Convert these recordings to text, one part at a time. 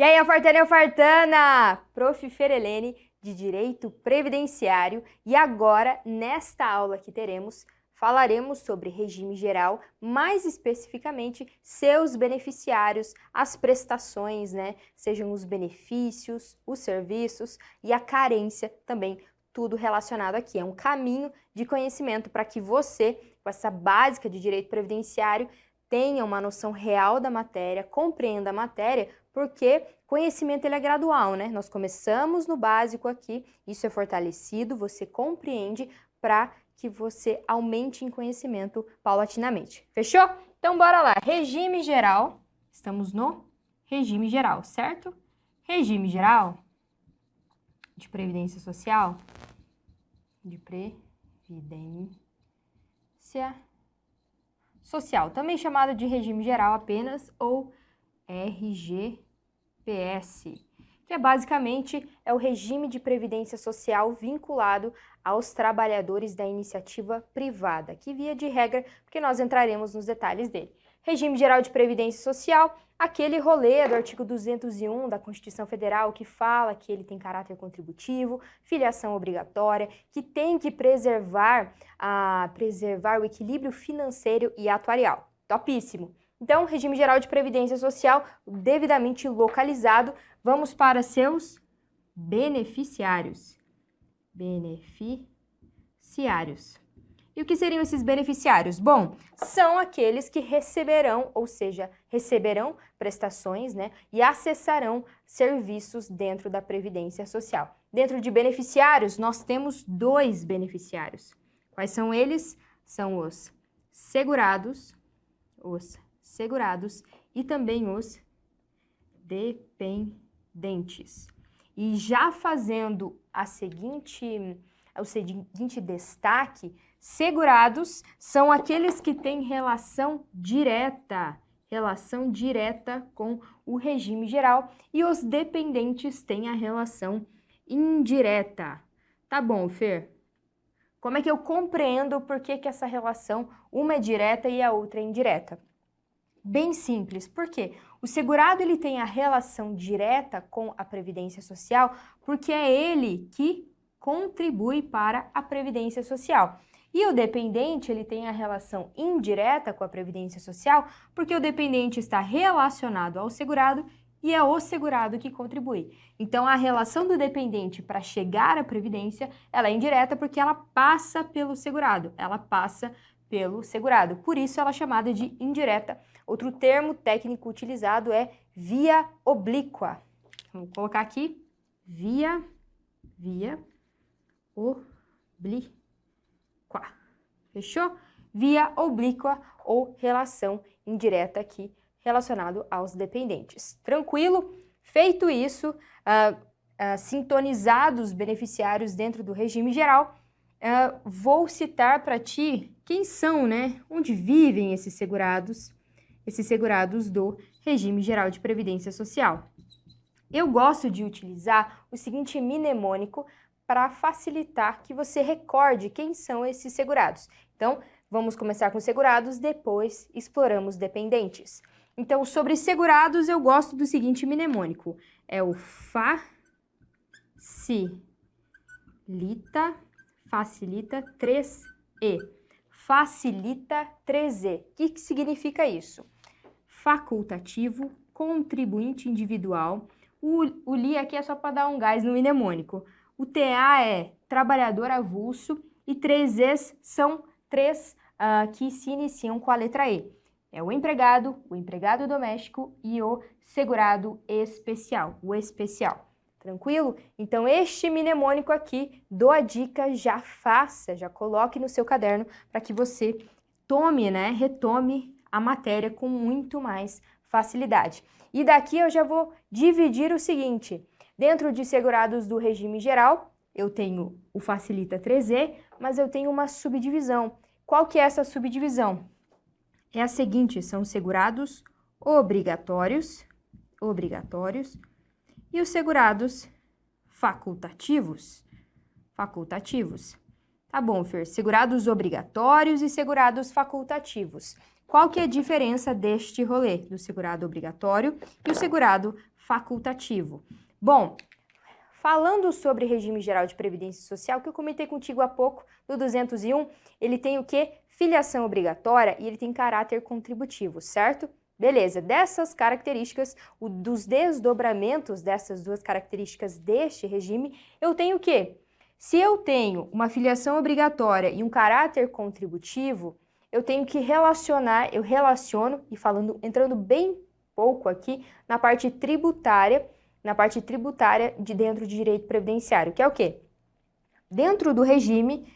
aí, Fartana e Fartana! Prof. Ferelene, de Direito Previdenciário, e agora, nesta aula que teremos, falaremos sobre regime geral, mais especificamente seus beneficiários, as prestações, né? Sejam os benefícios, os serviços e a carência também, tudo relacionado aqui. É um caminho de conhecimento para que você, com essa básica de direito previdenciário, tenha uma noção real da matéria, compreenda a matéria, porque conhecimento ele é gradual, né? Nós começamos no básico aqui, isso é fortalecido, você compreende para que você aumente em conhecimento paulatinamente. Fechou? Então bora lá. Regime geral. Estamos no regime geral, certo? Regime geral de previdência social, de previdência social, também chamado de regime geral apenas ou RGPS, que basicamente o regime de previdência social vinculado aos trabalhadores da iniciativa privada, que via de regra, porque nós entraremos nos detalhes dele. Regime geral de previdência social, aquele rolê do artigo 201 da Constituição Federal que fala que ele tem caráter contributivo, filiação obrigatória, que tem que preservar o equilíbrio financeiro e atuarial. Topíssimo! Então, regime geral de previdência social devidamente localizado. Vamos para seus beneficiários. Beneficiários. E o que seriam esses beneficiários? Bom, são aqueles que receberão, ou seja, receberão prestações, né, e acessarão serviços dentro da Previdência Social. Dentro de beneficiários, nós temos dois beneficiários. Quais são eles? São os segurados e também os dependentes. E já fazendo o seguinte destaque, segurados são aqueles que têm relação direta com o regime geral, e os dependentes têm a relação indireta. Tá bom, Fer? Como é que eu compreendo por que essa relação, uma é direta e a outra é indireta? Bem simples, por quê? O segurado ele tem a relação direta com a Previdência Social porque é ele que contribui para a Previdência Social. E o dependente ele tem a relação indireta com a Previdência Social porque o dependente está relacionado ao segurado e é o segurado que contribui. Então, a relação do dependente para chegar à Previdência, ela é indireta porque ela passa pelo segurado, Por isso, ela é chamada de indireta. Outro termo técnico utilizado é via oblíqua. Vamos colocar aqui, via oblíqua. Fechou? Via oblíqua ou relação indireta aqui, relacionado aos dependentes. Tranquilo? Feito isso, sintonizados os beneficiários dentro do regime geral, vou citar para ti quem são, né? Onde vivem esses segurados do regime geral de previdência social. Eu gosto de utilizar o seguinte mnemônico para facilitar que você recorde quem são esses segurados. Então, vamos começar com segurados, depois exploramos dependentes. Então, sobre segurados, eu gosto do seguinte mnemônico. É o facilita 3E. Facilita 3E. O que significa isso? Facultativo, contribuinte individual. O li aqui é só para dar um gás no mnemônico. O TA é trabalhador avulso e 3Es são três que se iniciam com a letra E. É o empregado doméstico e o segurado especial, o especial. Tranquilo? Então, este mnemônico aqui, dou a dica, já coloque no seu caderno para que você retome a matéria com muito mais facilidade. E daqui eu já vou dividir o seguinte, dentro de segurados do regime geral, eu tenho o Facilita 3E, mas eu tenho uma subdivisão. Qual que é essa subdivisão? É a seguinte, são segurados obrigatórios e os segurados facultativos. Tá bom, Fer, segurados obrigatórios e segurados facultativos. Qual que é a diferença deste rolê, do segurado obrigatório e o segurado facultativo. Bom, falando sobre regime geral de previdência social, que eu comentei contigo há pouco, do 201, ele tem o quê? Filiação obrigatória e ele tem caráter contributivo, certo? Beleza, dessas características, dos desdobramentos dessas duas características deste regime, eu tenho o quê? Se eu tenho uma filiação obrigatória e um caráter contributivo, eu tenho que relacionar, eu relaciono, e entrando bem pouco aqui, na parte tributária de dentro de direito previdenciário, que é o quê? Dentro do regime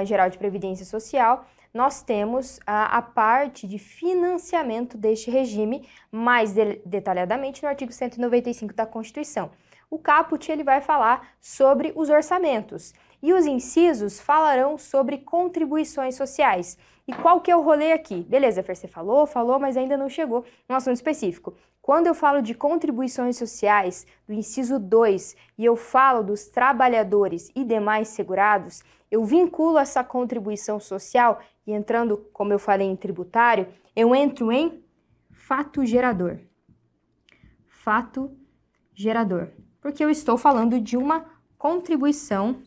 geral de previdência social, nós temos a parte de financiamento deste regime, mais detalhadamente no artigo 195 da Constituição. O caput ele vai falar sobre os orçamentos e os incisos falarão sobre contribuições sociais. E qual que é o rolê aqui? Beleza, Fer, você falou, mas ainda não chegou no assunto específico. Quando eu falo de contribuições sociais, do inciso 2, e eu falo dos trabalhadores e demais segurados, eu vinculo essa contribuição social e entrando, como eu falei, em tributário, eu entro em fato gerador. Fato gerador. Porque eu estou falando de uma contribuição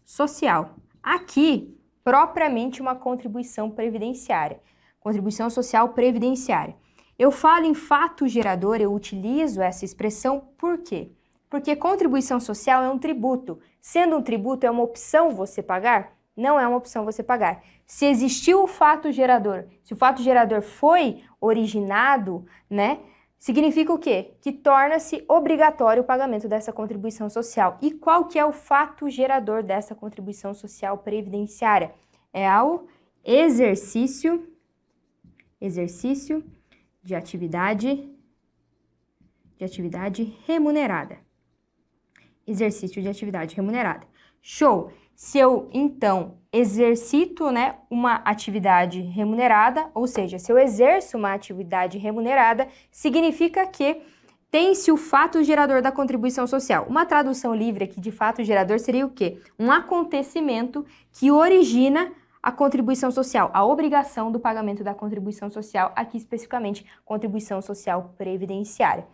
social. Aqui, propriamente uma contribuição previdenciária. Contribuição social previdenciária. Eu falo em fato gerador, eu utilizo essa expressão por quê? Porque contribuição social é um tributo. Sendo um tributo, é uma opção você pagar? Não é uma opção você pagar. Se existiu o fato gerador, se o fato gerador foi originado, né? Significa o quê? Que torna-se obrigatório o pagamento dessa contribuição social. E qual que é o fato gerador dessa contribuição social previdenciária? É ao exercício de atividade remunerada. Exercício de atividade remunerada. Show! Se eu, então, exercito, né, uma atividade remunerada, ou seja, se eu exerço uma atividade remunerada, significa que tem-se o fato gerador da contribuição social. Uma tradução livre aqui de fato gerador seria o quê? Um acontecimento que origina a contribuição social, a obrigação do pagamento da contribuição social, aqui especificamente contribuição social previdenciária.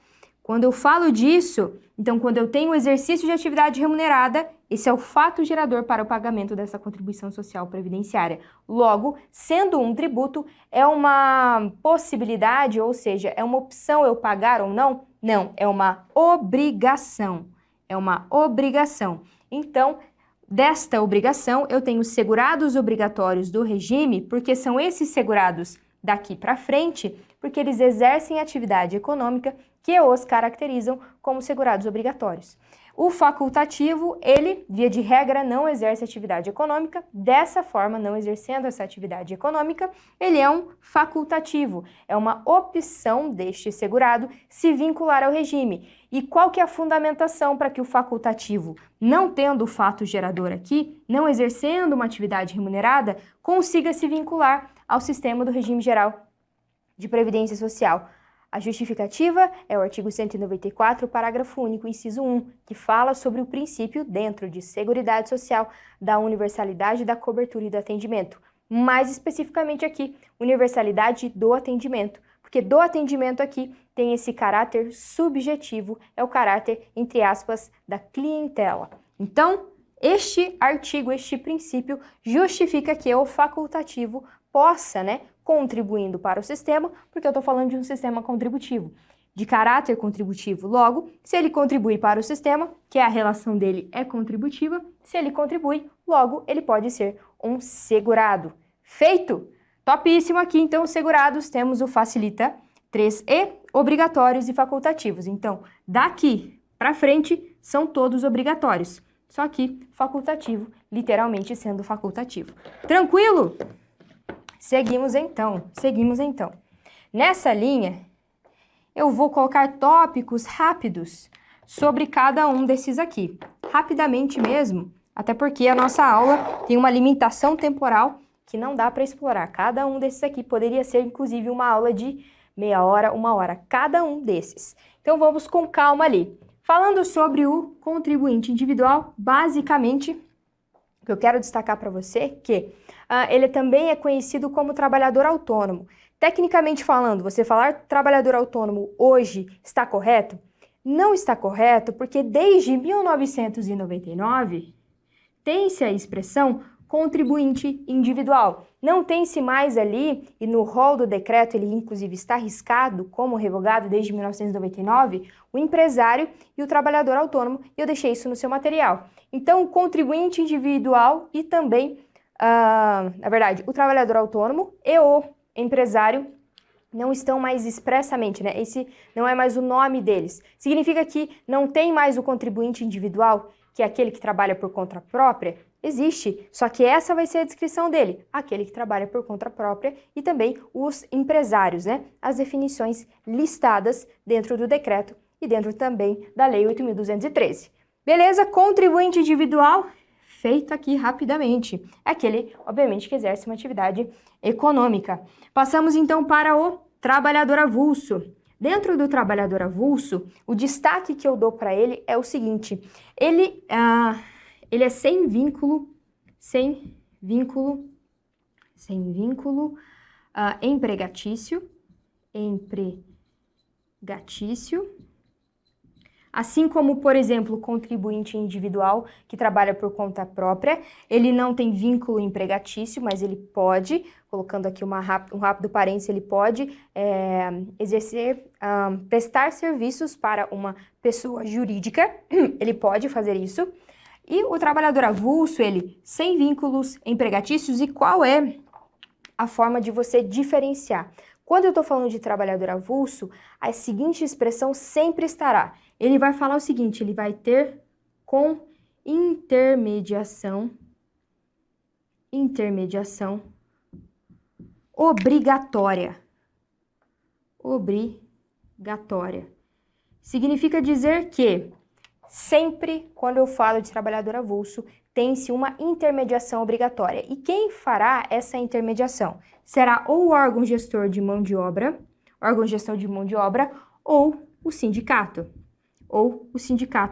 Quando eu falo disso, então quando eu tenho o exercício de atividade remunerada, esse é o fato gerador para o pagamento dessa contribuição social previdenciária. Logo, sendo um tributo, é uma possibilidade, ou seja, é uma opção eu pagar ou não? Não, é uma obrigação. É uma obrigação. Então, desta obrigação, eu tenho segurados obrigatórios do regime, porque são esses segurados daqui para frente, porque eles exercem atividade econômica que os caracterizam como segurados obrigatórios. O facultativo, ele, via de regra, não exerce atividade econômica. Dessa forma, não exercendo essa atividade econômica, ele é um facultativo. É uma opção deste segurado se vincular ao regime. E qual que é a fundamentação para que o facultativo, não tendo o fato gerador aqui, não exercendo uma atividade remunerada, consiga se vincular ao sistema do regime geral de previdência social? A justificativa é o artigo 194, parágrafo único, inciso 1, que fala sobre o princípio, dentro de Seguridade Social, da universalidade da cobertura e do atendimento. Mais especificamente aqui, universalidade do atendimento, porque do atendimento aqui tem esse caráter subjetivo, é o caráter, entre aspas, da clientela. Então, este artigo, este princípio, justifica que o facultativo possa, contribuindo para o sistema, porque eu estou falando de um sistema contributivo, de caráter contributivo. Logo, se ele contribui para o sistema, que a relação dele é contributiva, se ele contribui, logo, ele pode ser um segurado. Feito? Topíssimo aqui, então, os segurados, temos o Facilita 3E, obrigatórios e facultativos. Então, daqui para frente, são todos obrigatórios. Só que facultativo, literalmente sendo facultativo. Tranquilo? Seguimos então. Nessa linha, eu vou colocar tópicos rápidos sobre cada um desses aqui. Rapidamente mesmo, até porque a nossa aula tem uma limitação temporal que não dá para explorar. Cada um desses aqui poderia ser, inclusive, uma aula de meia hora, 1 hora, cada um desses. Então, vamos com calma ali. Falando sobre o contribuinte individual, basicamente, que eu quero destacar para você é que ele também é conhecido como trabalhador autônomo. Tecnicamente falando, você falar trabalhador autônomo hoje está correto? Não está correto, porque desde 1999 tem-se a expressão contribuinte individual. Não tem-se mais ali, e no rol do decreto ele inclusive está riscado como revogado desde 1999, o empresário e o trabalhador autônomo, e eu deixei isso no seu material. Então, o contribuinte individual e também, na verdade, o trabalhador autônomo e o empresário não estão mais expressamente, né? Esse não é mais o nome deles. Significa que não tem mais o contribuinte individual, que é aquele que trabalha por conta própria? Existe, só que essa vai ser a descrição dele, aquele que trabalha por conta própria e também os empresários, né? As definições listadas dentro do decreto e dentro também da Lei 8.213. Beleza? Contribuinte individual, feito aqui rapidamente. É aquele, obviamente, que exerce uma atividade econômica. Passamos então para o trabalhador avulso. Dentro do trabalhador avulso, o destaque que eu dou para ele é o seguinte: ele é sem vínculo empregatício, assim como, por exemplo, o contribuinte individual que trabalha por conta própria, ele não tem vínculo empregatício, mas ele pode, colocando aqui um rápido parênteses, ele pode prestar serviços para uma pessoa jurídica, ele pode fazer isso. E o trabalhador avulso, ele sem vínculos empregatícios, e qual é a forma de você diferenciar? Quando eu estou falando de trabalhador avulso, a seguinte expressão sempre estará. Ele vai falar o seguinte, ele vai ter com intermediação obrigatória. Significa dizer que sempre, quando eu falo de trabalhador avulso, tem-se uma intermediação obrigatória. E quem fará essa intermediação? Será ou o órgão gestor de mão de obra, ou o sindicato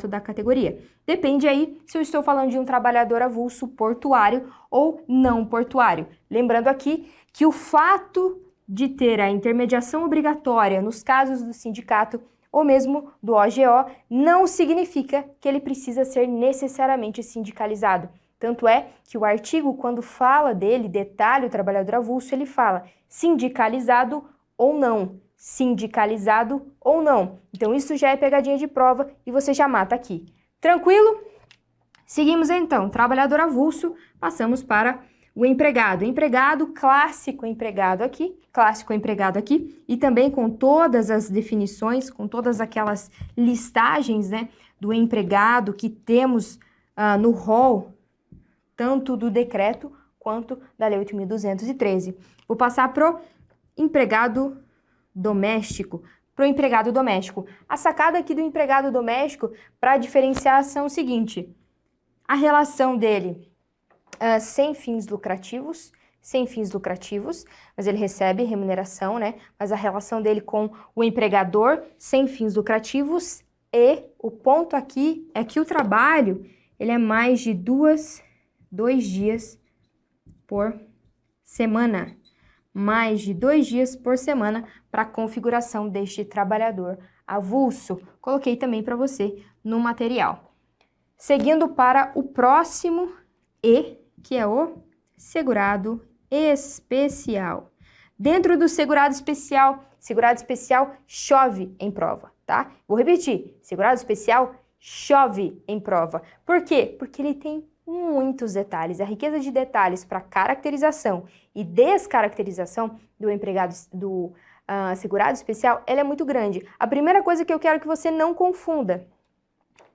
da categoria. Depende aí se eu estou falando de um trabalhador avulso portuário ou não portuário. Lembrando aqui que o fato de ter a intermediação obrigatória nos casos do sindicato ou mesmo do OGO, não significa que ele precisa ser necessariamente sindicalizado. Tanto é que o artigo, quando fala dele, detalha o trabalhador avulso, ele fala sindicalizado ou não. Então, isso já é pegadinha de prova e você já mata aqui. Tranquilo? Seguimos então. Trabalhador avulso, passamos para o empregado. Clássico empregado aqui, e também com todas as definições, com todas aquelas listagens, né, do empregado que temos no rol, tanto do decreto quanto da Lei 8.213. Vou passar pro empregado doméstico. A sacada aqui do empregado doméstico para diferenciação é o seguinte: a relação dele sem fins lucrativos, mas ele recebe remuneração, né? Mas a relação dele com o empregador sem fins lucrativos, e o ponto aqui é que o trabalho, ele é mais de 2 dias por semana. Mais de 2 dias por semana para a configuração deste trabalhador avulso. Coloquei também para você no material. Seguindo para o próximo E, que é o segurado especial. Dentro do segurado especial chove em prova, tá? Vou repetir, segurado especial chove em prova. Por quê? Porque ele tem muitos detalhes. A riqueza de detalhes para caracterização e descaracterização do empregado do segurado especial, ela é muito grande. A primeira coisa que eu quero que você não confunda: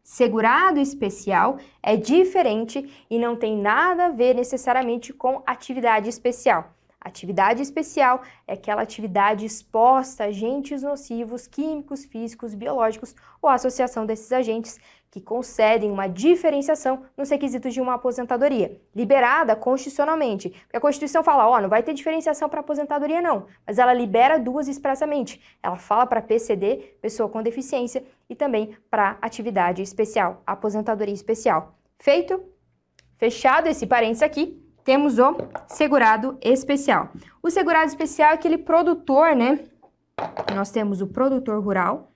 segurado especial é diferente e não tem nada a ver necessariamente com atividade especial. Atividade especial é aquela atividade exposta a agentes nocivos, químicos, físicos, biológicos ou associação desses agentes que concedem uma diferenciação nos requisitos de uma aposentadoria, liberada constitucionalmente. Porque a Constituição fala, não vai ter diferenciação para aposentadoria não, mas ela libera duas expressamente. Ela fala para PCD, pessoa com deficiência, e também para atividade especial, aposentadoria especial. Feito? Fechado esse parênteses aqui, temos o segurado especial. O segurado especial é aquele produtor, né? Nós temos o produtor rural,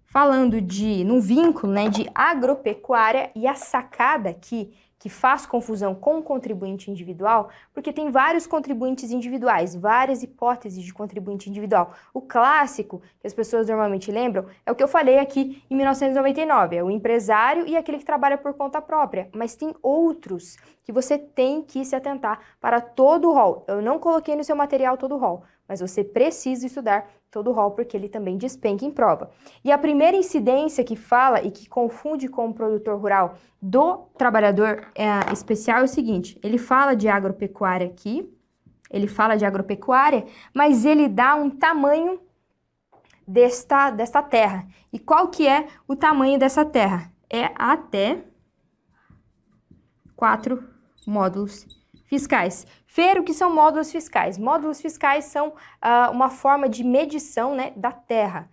falando num vínculo, né, de agropecuária, e a sacada aqui, que faz confusão com o contribuinte individual, porque tem vários contribuintes individuais, várias hipóteses de contribuinte individual. O clássico, que as pessoas normalmente lembram, é o que eu falei aqui em 1999, é o empresário e aquele que trabalha por conta própria, mas tem outros que você tem que se atentar para todo o rol. Eu não coloquei no seu material todo o rol, mas você precisa estudar todo o rol, porque ele também despenca em prova. E a primeira incidência que fala e que confunde com o produtor rural do trabalhador especial é o seguinte: ele fala de agropecuária aqui, mas ele dá um tamanho desta terra. E qual que é o tamanho dessa terra? É até 4 módulos fiscais. Fer, o que são módulos fiscais? Módulos fiscais são uma forma de medição, né, da terra.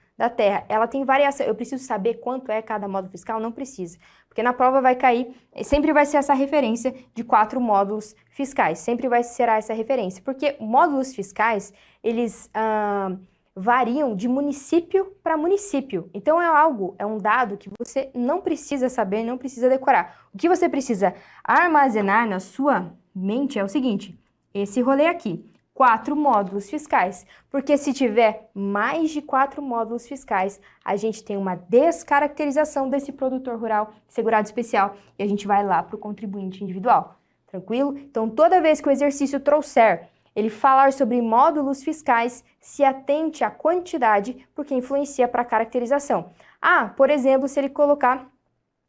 Ela tem variação. Eu preciso saber quanto é cada módulo fiscal? Não precisa, porque na prova vai cair, sempre vai ser essa referência de 4 módulos fiscais, sempre será essa referência, porque módulos fiscais, eles variam de município para município. Então é um dado que você não precisa saber, não precisa decorar. O que você precisa armazenar na sua mente é o seguinte: esse rolê aqui, 4 módulos fiscais, porque se tiver mais de 4 módulos fiscais, a gente tem uma descaracterização desse produtor rural segurado especial e a gente vai lá para o contribuinte individual. Tranquilo? Então, toda vez que o exercício trouxer ele falar sobre módulos fiscais, se atente à quantidade, porque influencia para a caracterização. Por exemplo, se ele colocar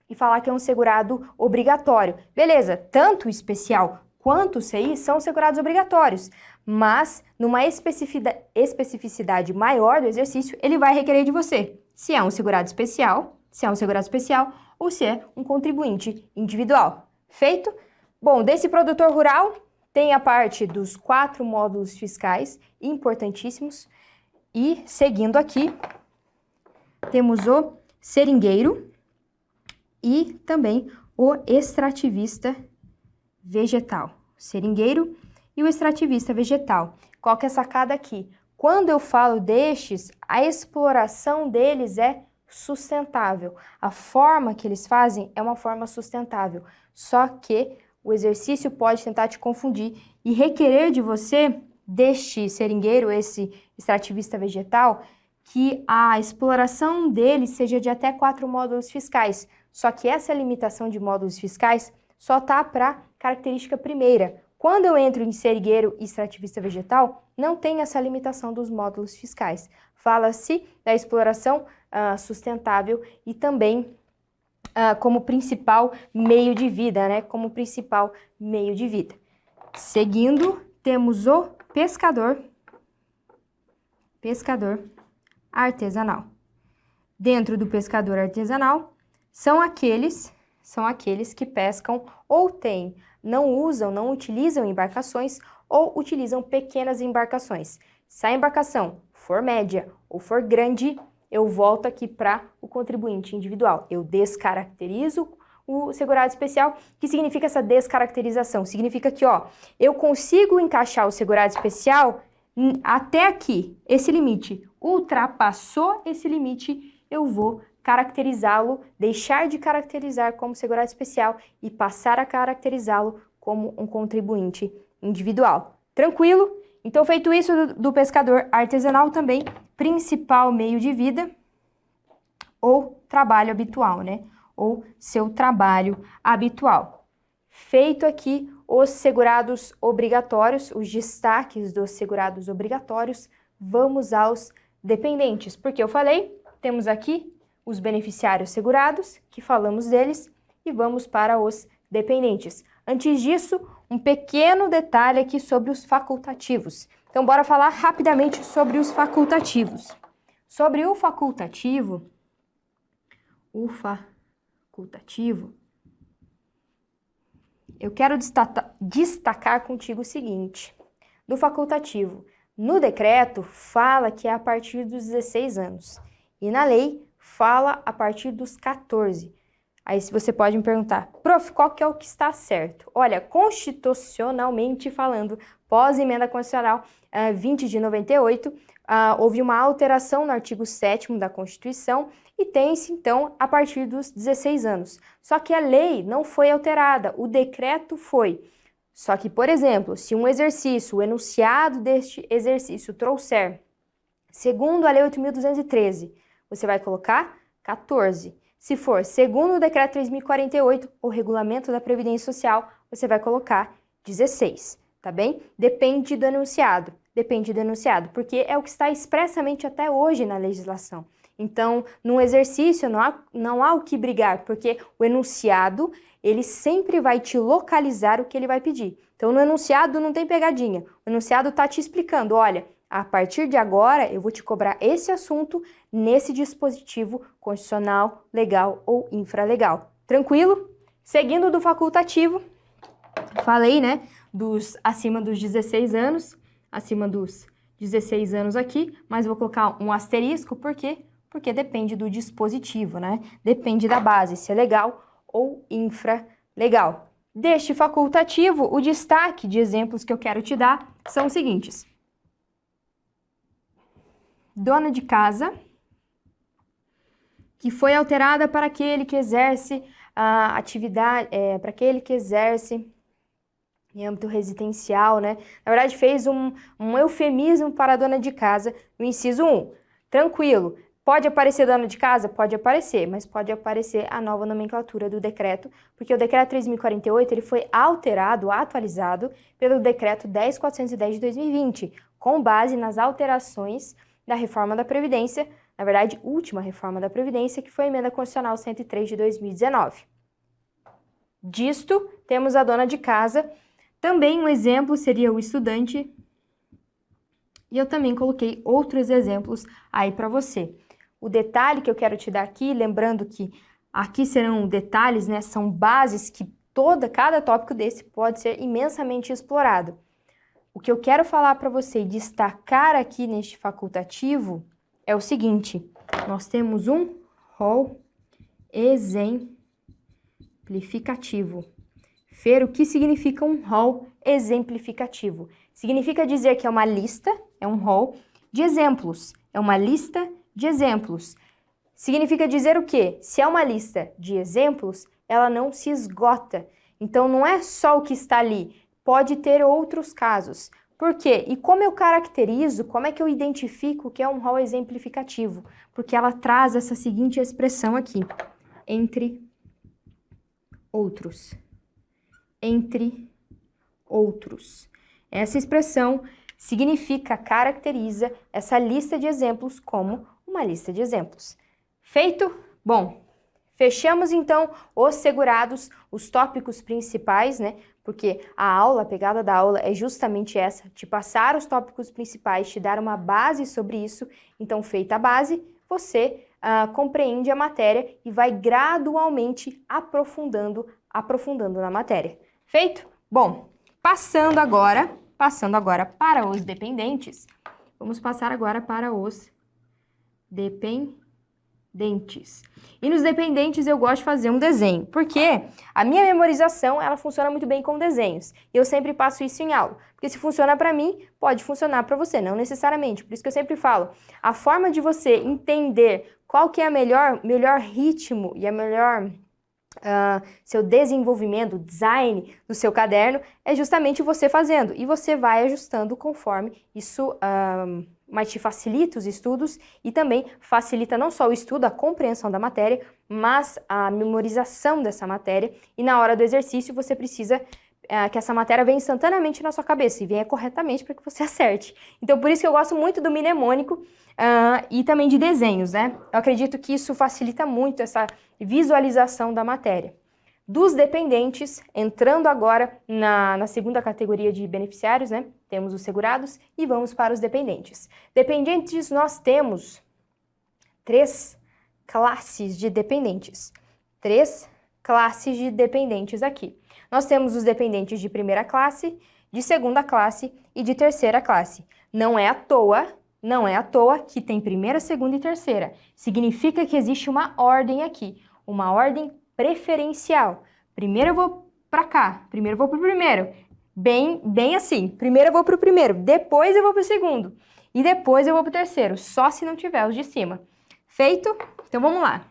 e falar que é um segurado obrigatório. Beleza, tanto o especial quanto o CI são segurados obrigatórios, mas numa especificidade maior do exercício, ele vai requerer de você se é um segurado especial ou se é um contribuinte individual. Feito? Bom, desse produtor rural, tem a parte dos 4 módulos fiscais, importantíssimos, e seguindo aqui, temos o seringueiro e também o extrativista vegetal. Seringueiro e o extrativista vegetal. Qual que é a sacada aqui? Quando eu falo destes, a exploração deles é sustentável. A forma que eles fazem é uma forma sustentável, só que o exercício pode tentar te confundir e requerer de você, deste seringueiro, esse extrativista vegetal, que a exploração dele seja de até 4 módulos fiscais. Só que essa limitação de módulos fiscais só tá para característica primeira. Quando eu entro em seringueiro e extrativista vegetal, não tem essa limitação dos módulos fiscais. Fala-se da exploração sustentável e também como principal meio de vida, né? Como principal meio de vida. Seguindo, temos o pescador artesanal. Dentro do pescador artesanal, são aqueles que pescam ou não utilizam embarcações ou utilizam pequenas embarcações. Se a embarcação for média ou for grande, eu volto aqui para o contribuinte individual. Eu descaracterizo o segurado especial. O que significa essa descaracterização? Significa que, eu consigo encaixar o segurado especial até aqui, esse limite. Ultrapassou esse limite, eu vou caracterizá-lo, deixar de caracterizar como segurado especial e passar a caracterizá-lo como um contribuinte individual. Tranquilo? Então, feito isso do pescador artesanal também, principal meio de vida ou trabalho habitual, né? Ou seu trabalho habitual. Feito aqui os segurados obrigatórios, os destaques dos segurados obrigatórios, vamos aos dependentes. Porque eu falei, temos aqui os beneficiários segurados, que falamos deles, e vamos para os dependentes. Antes disso, um pequeno detalhe aqui sobre os facultativos. Então, bora falar rapidamente sobre os facultativos. Sobre o facultativo, eu quero destacar contigo o seguinte. Do facultativo, no decreto fala que é a partir dos 16 anos e na lei fala a partir dos 14. Aí você pode me perguntar, prof, qual que é o que está certo? Olha, constitucionalmente falando, pós-emenda constitucional 20 de 98, houve uma alteração no artigo 7º da Constituição e tem-se, então, a partir dos 16 anos. Só que a lei não foi alterada, o decreto foi. Só que, por exemplo, se um exercício, o enunciado deste exercício trouxer, segundo a Lei 8.213, você vai colocar 14. Se for segundo o Decreto 3.048, o Regulamento da Previdência Social, você vai colocar 16, tá bem? Depende do enunciado, porque é o que está expressamente até hoje na legislação. Então, no exercício não há o que brigar, porque o enunciado, ele sempre vai te localizar o que ele vai pedir. Então, no enunciado não tem pegadinha. O enunciado está te explicando, olha, a partir de agora eu vou te cobrar esse assunto nesse dispositivo constitucional, legal ou infralegal. Tranquilo? Seguindo do facultativo, falei, né, acima dos 16 anos, acima dos 16 anos aqui, mas vou colocar um asterisco, por quê? Porque depende do dispositivo, né? Depende da base, se é legal ou infralegal. Deste facultativo, o destaque de exemplos que eu quero te dar são os seguintes. Dona de casa, que foi alterada para aquele que exerce a atividade, para aquele que exerce em âmbito residencial, né? Na verdade, fez um eufemismo para a dona de casa no inciso 1. Tranquilo. Pode aparecer dona de casa? Pode aparecer, mas pode aparecer a nova nomenclatura do decreto, porque o decreto 3.048 ele foi alterado, atualizado pelo decreto 10.410 de 2020, com base nas alterações da reforma da Previdência, na verdade, última reforma da Previdência, que foi a Emenda Constitucional 103 de 2019. Disto, temos a dona de casa. Também um exemplo seria o estudante. E eu também coloquei outros exemplos aí para você. O detalhe que eu quero te dar aqui, lembrando que aqui serão detalhes, né? São bases que cada tópico desse pode ser imensamente explorado. O que eu quero falar para você e destacar aqui neste facultativo é o seguinte: nós temos um rol exemplificativo. Fer, o que significa um rol exemplificativo? Significa dizer que é uma lista, é um rol de exemplos, é uma lista de exemplos. Significa dizer o quê? Se é uma lista de exemplos, ela não se esgota. Então, não é só o que está ali. Pode ter outros casos. Por quê? E como eu caracterizo, como é que eu identifico o que é um rol exemplificativo? Porque ela traz essa seguinte expressão aqui. Entre outros. Entre outros. Essa expressão significa, caracteriza essa lista de exemplos como uma lista de exemplos. Feito? Bom, fechamos então os segurados, os tópicos principais, né? Porque a pegada da aula é justamente essa, te passar os tópicos principais, te dar uma base sobre isso. Então, feita a base, você compreende a matéria e vai gradualmente aprofundando na matéria. Feito? Bom, passando agora para os dependentes, vamos passar agora para os dependentes. E nos dependentes eu gosto de fazer um desenho, porque a minha memorização, ela funciona muito bem com desenhos. E eu sempre passo isso em aula. Porque se funciona para mim, pode funcionar para você, não necessariamente. Por isso que eu sempre falo, a forma de você entender qual que é a melhor ritmo e a melhor seu desenvolvimento, design do seu caderno, é justamente você fazendo. E você vai ajustando conforme isso mas te facilita os estudos e também facilita não só o estudo, a compreensão da matéria, mas a memorização dessa matéria. E na hora do exercício você precisa que essa matéria venha instantaneamente na sua cabeça e venha corretamente para que você acerte. Então, por isso que eu gosto muito do mnemônico e também de desenhos, né? Eu acredito que isso facilita muito essa visualização da matéria. Dos dependentes, entrando agora na segunda categoria de beneficiários, né? Temos os segurados e vamos para os dependentes. Dependentes, nós temos 3 classes de dependentes. 3 classes de dependentes aqui. Nós temos os dependentes de primeira classe, de segunda classe e de terceira classe. Não é à toa que tem primeira, segunda e terceira. Significa que existe uma ordem aqui, uma ordem preferencial. Primeiro eu vou para cá, primeiro eu vou para o primeiro. Bem assim, primeiro eu vou para o primeiro, depois eu vou para o segundo. E depois eu vou para o terceiro, só se não tiver os de cima. Feito? Então vamos lá.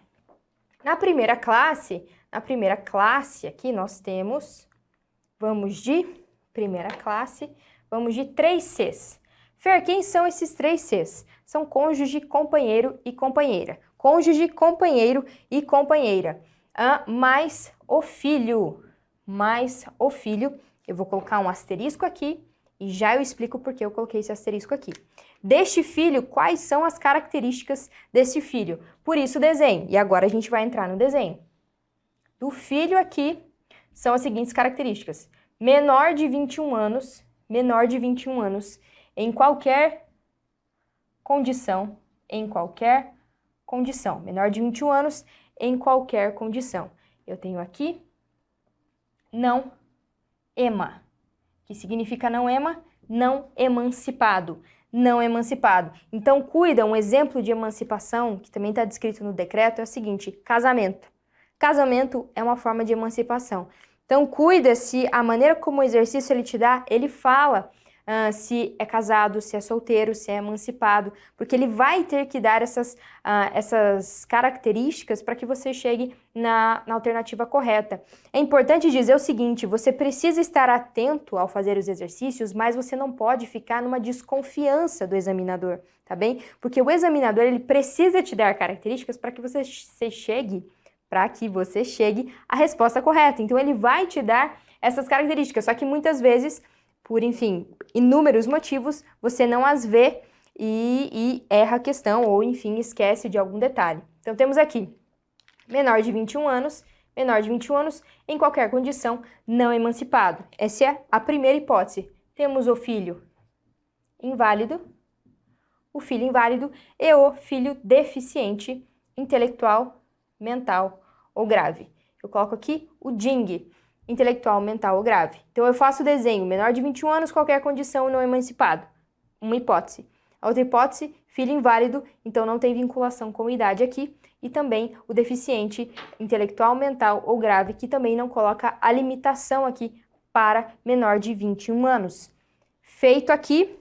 Na primeira classe aqui nós temos, vamos de primeira classe, vamos de 3 Cs. Fer, quem são esses 3 Cs? São cônjuge, companheiro e companheira. Cônjuge, companheiro e companheira. Mais o filho. Eu vou colocar um asterisco aqui e já eu explico por que eu coloquei esse asterisco aqui. Deste filho, quais são as características desse filho? Por isso, desenho. E agora a gente vai entrar no desenho. Do filho aqui são as seguintes características. Menor de 21 anos, em qualquer condição, menor de 21 anos, em qualquer condição. Eu tenho aqui não ema, que significa não ema, não emancipado. Então, cuida, um exemplo de emancipação, que também está descrito no decreto, é o seguinte, casamento. Casamento é uma forma de emancipação. Então, cuida se a maneira como o exercício ele te dá, ele fala se é casado, se é solteiro, se é emancipado, porque ele vai ter que dar essas características para que você chegue na alternativa correta. É importante dizer o seguinte, você precisa estar atento ao fazer os exercícios, mas você não pode ficar numa desconfiança do examinador, tá bem? Porque o examinador ele precisa te dar características para que você chegue à resposta correta. Então, ele vai te dar essas características, só que muitas vezes, por, enfim, inúmeros motivos, você não as vê e erra a questão ou, enfim, esquece de algum detalhe. Então, temos aqui menor de 21 anos, em qualquer condição, não emancipado. Essa é a primeira hipótese. Temos o filho inválido e o filho deficiente intelectual, mental ou grave. Eu coloco aqui o DING, intelectual, mental ou grave. Então, eu faço o desenho, menor de 21 anos, qualquer condição, não emancipado. Uma hipótese. A outra hipótese, filho inválido, então não tem vinculação com idade aqui. E também o deficiente intelectual, mental ou grave, que também não coloca a limitação aqui para menor de 21 anos. Feito aqui,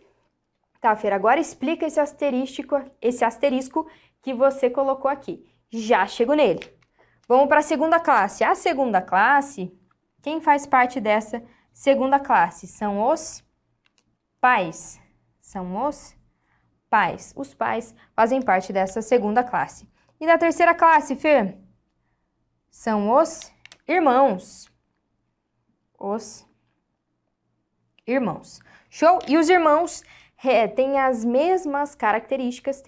tá, Fer, agora explica esse asterisco que você colocou aqui. Já chego nele. Vamos para a segunda classe. A segunda classe, quem faz parte dessa segunda classe? São os pais. Os pais fazem parte dessa segunda classe. E da terceira classe, Fê? São os irmãos. Show? E os irmãos têm as mesmas características,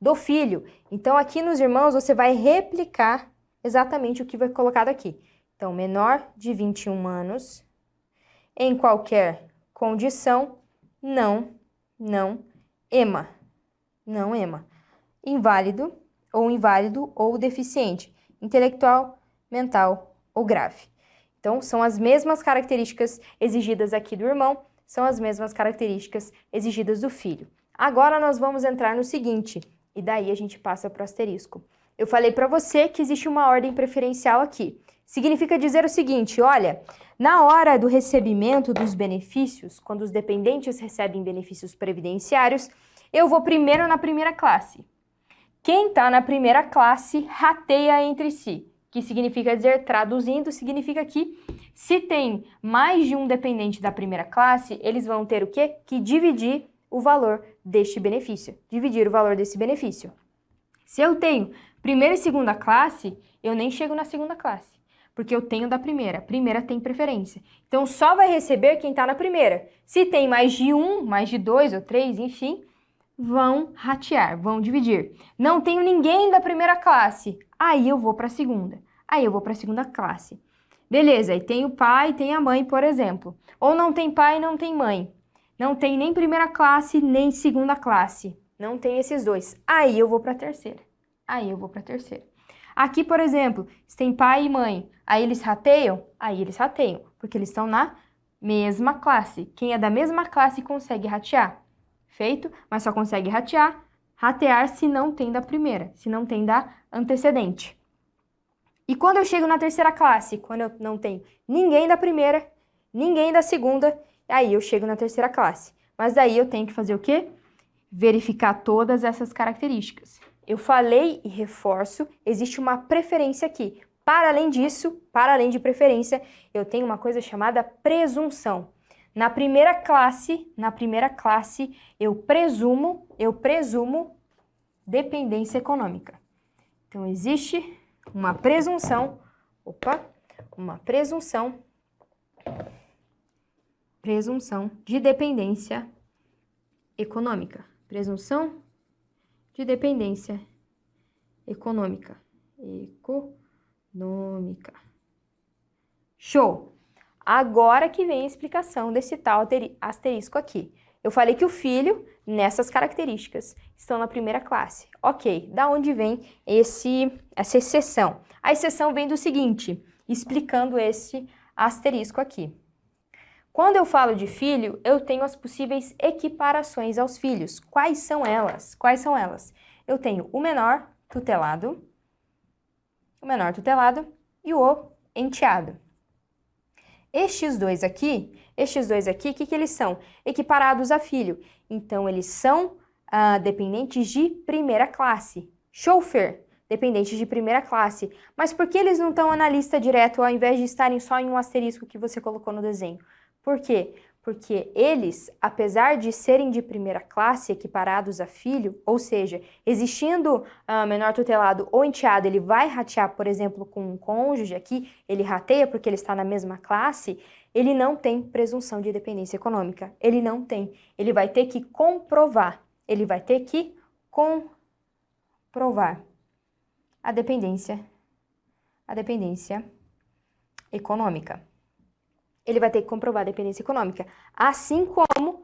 do filho. Então, aqui nos irmãos, você vai replicar exatamente o que foi colocado aqui. Então, menor de 21 anos, em qualquer condição, não ema. Inválido ou deficiente, intelectual, mental ou grave. Então, são as mesmas características exigidas aqui do irmão, são as mesmas características exigidas do filho. Agora, nós vamos entrar no seguinte, e daí a gente passa para o asterisco. Eu falei para você que existe uma ordem preferencial aqui. Significa dizer o seguinte, olha, na hora do recebimento dos benefícios, quando os dependentes recebem benefícios previdenciários, eu vou primeiro na primeira classe. Quem está na primeira classe rateia entre si, que significa dizer, traduzindo, significa que se tem mais de um dependente da primeira classe, eles vão ter o quê? Que dividir o valor deste benefício. Se eu tenho primeira e segunda classe, eu nem chego na segunda classe, porque eu tenho da primeira. A primeira tem preferência. Então, só vai receber quem está na primeira. Se tem mais de um, mais de dois ou três, enfim, vão ratear, vão dividir. Não tenho ninguém da primeira classe, aí eu vou para a segunda. Aí eu vou para a segunda classe. Beleza, e tem o pai, tem a mãe, por exemplo. Ou não tem pai, não tem mãe. Não tem nem primeira classe, nem segunda classe. Não tem esses dois. Aí eu vou para a terceira. Aqui, por exemplo, se tem pai e mãe, aí eles rateiam? Aí eles rateiam, porque eles estão na mesma classe. Quem é da mesma classe consegue ratear. Feito, mas só consegue ratear se não tem da primeira, se não tem da antecedente. E quando eu chego na terceira classe, quando eu não tenho ninguém da primeira, ninguém da segunda, aí eu chego na terceira classe. Mas daí eu tenho que fazer o quê? Verificar todas essas características. Eu falei e reforço, existe uma preferência aqui. Para além disso, para além de preferência, eu tenho uma coisa chamada presunção. Na primeira classe, eu presumo dependência econômica. Então, existe uma presunção de dependência econômica. Presunção de dependência econômica. Show! Agora que vem a explicação desse tal asterisco aqui. Eu falei que o filho, nessas características, estão na primeira classe. Ok, da onde vem essa exceção? A exceção vem do seguinte, explicando esse asterisco aqui. Quando eu falo de filho, eu tenho as possíveis equiparações aos filhos. Quais são elas? Eu tenho o menor tutelado e o enteado. Estes dois aqui, o que eles são? Equiparados a filho. Então, eles são dependentes de primeira classe. Chauffeur, dependentes de primeira classe. Mas por que eles não estão na lista direto, ao invés de estarem só em um asterisco que você colocou no desenho? Por quê? Porque eles, apesar de serem de primeira classe, equiparados a filho, ou seja, existindo menor tutelado ou enteado, ele vai ratear, por exemplo, com um cônjuge aqui, ele rateia porque ele está na mesma classe, ele não tem presunção de dependência econômica. Ele não tem. Ele vai ter que comprovar. A dependência econômica. Ele vai ter que comprovar a dependência econômica, assim como